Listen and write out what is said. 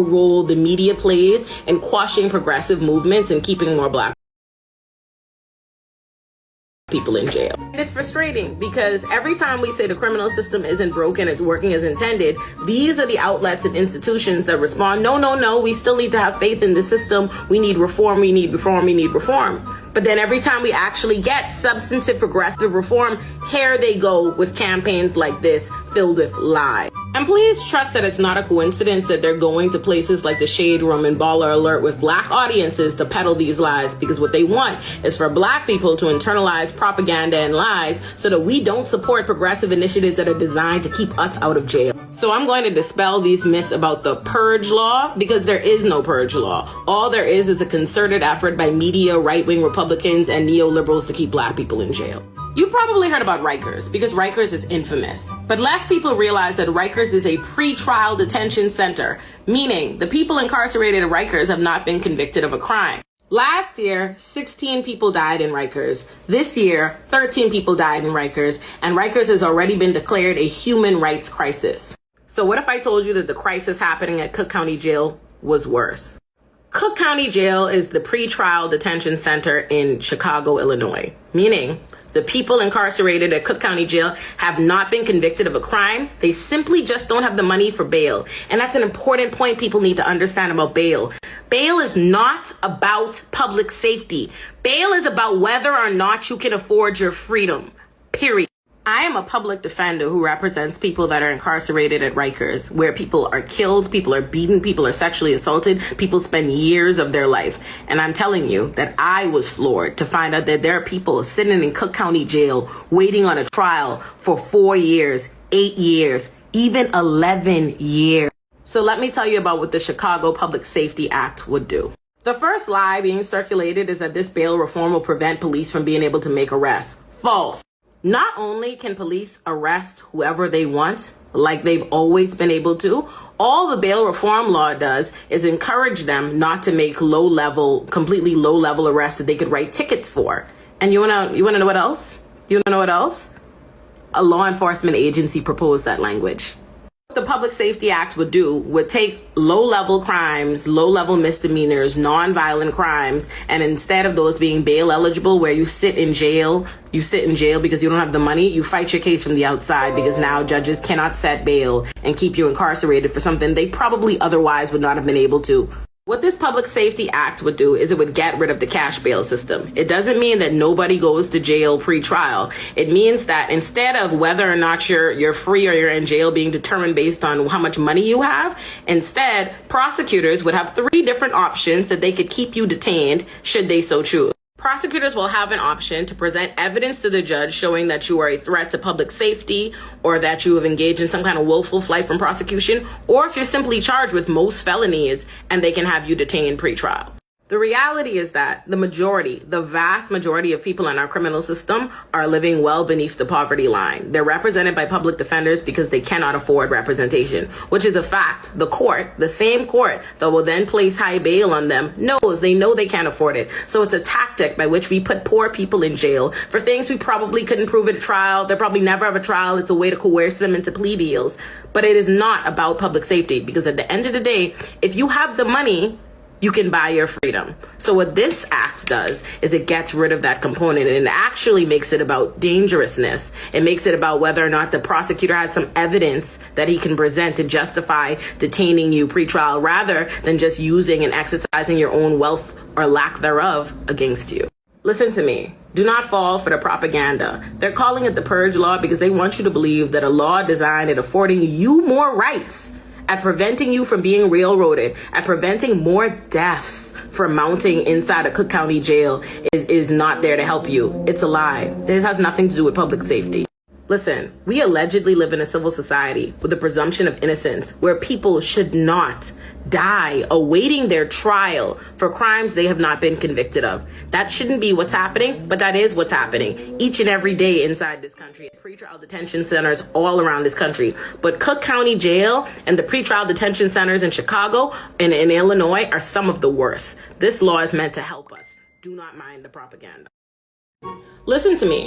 role the media plays in quashing progressive movements and keeping more Black people in jail. And it's frustrating because every time we say the criminal system isn't broken, it's working as intended, these are the outlets and institutions that respond, no, we still need to have faith in the system. We need reform, we need reform, we need reform. But then every time we actually get substantive progressive reform, here they go with campaigns like this filled with lies. And please trust that it's not a coincidence that they're going to places like the Shade Room and Baller Alert with Black audiences to peddle these lies, because what they want is for Black people to internalize propaganda and lies so that we don't support progressive initiatives that are designed to keep us out of jail. So I'm going to dispel these myths about the PURGE law, because there is no PURGE law. All there is a concerted effort by media, right-wing Republicans, and neoliberals to keep Black people in jail. You've probably heard about Rikers, because Rikers is infamous. But less people realize that Rikers is a pre-trial detention center, meaning the people incarcerated at Rikers have not been convicted of a crime. Last year, 16 people died in Rikers. This year, 13 people died in Rikers, and Rikers has already been declared a human rights crisis. So what if I told you that the crisis happening at Cook County Jail was worse? Cook County Jail is the pre-trial detention center in Chicago, Illinois, meaning the people incarcerated at Cook County Jail have not been convicted of a crime. They simply just don't have the money for bail. And that's an important point people need to understand about bail. Bail is not about public safety. Bail is about whether or not you can afford your freedom, period. I am a public defender who represents people that are incarcerated at Rikers, where people are killed, people are beaten, people are sexually assaulted, people spend years of their life. And I'm telling you that I was floored to find out that there are people sitting in Cook County Jail waiting on a trial for 4 years, 8 years, even 11 years. So let me tell you about what the Chicago Public Safety Act would do. The first lie being circulated is that this bail reform will prevent police from being able to make arrests. False. Not only can police arrest whoever they want, like they've always been able to, all the bail reform law does is encourage them not to make completely low-level arrests that they could write tickets for. And you wanna know what else? You wanna know what else? A law enforcement agency proposed that language. What the Public Safety Act would take low-level crimes, low-level misdemeanors, non-violent crimes, and instead of those being bail eligible, where you sit in jail because you don't have the money, you fight your case from the outside, because now judges cannot set bail and keep you incarcerated for something they probably otherwise would not have been able to. What this Public Safety Act would do is it would get rid of the cash bail system. It doesn't mean that nobody goes to jail pre-trial. It means that instead of whether or not you're free or you're in jail being determined based on how much money you have, instead, prosecutors would have 3 different options that they could keep you detained should they so choose. Prosecutors will have an option to present evidence to the judge showing that you are a threat to public safety, or that you have engaged in some kind of willful flight from prosecution, or if you're simply charged with most felonies, and they can have you detained pre-trial. The reality is that the vast majority of people in our criminal system are living well beneath the poverty line. They're represented by public defenders because they cannot afford representation, which is a fact. The court, the same court that will then place high bail on them, they know they can't afford it. So it's a tactic by which we put poor people in jail for things we probably couldn't prove at a trial. They'll probably never have a trial. It's a way to coerce them into plea deals. But it is not about public safety, because at the end of the day, if you have the money, you can buy your freedom. So what this act does is it gets rid of that component, and it actually makes it about dangerousness. It makes it about whether or not the prosecutor has some evidence that he can present to justify detaining you pre-trial, rather than just using and exercising your own wealth or lack thereof against you. Listen to me. Do not fall for the propaganda. They're calling it the PURGE law because they want you to believe that a law designed at affording you more rights, at preventing you from being railroaded, at preventing more deaths from mounting inside a Cook County Jail is not there to help you. It's a lie. This has nothing to do with public safety. Listen, we allegedly live in a civil society with a presumption of innocence, where people should not die awaiting their trial for crimes they have not been convicted of. That shouldn't be what's happening, but that is what's happening each and every day inside this country, at pretrial detention centers all around this country. But Cook County Jail and the pretrial detention centers in Chicago and in Illinois are some of the worst. This law is meant to help us. Do not mind the propaganda. Listen to me.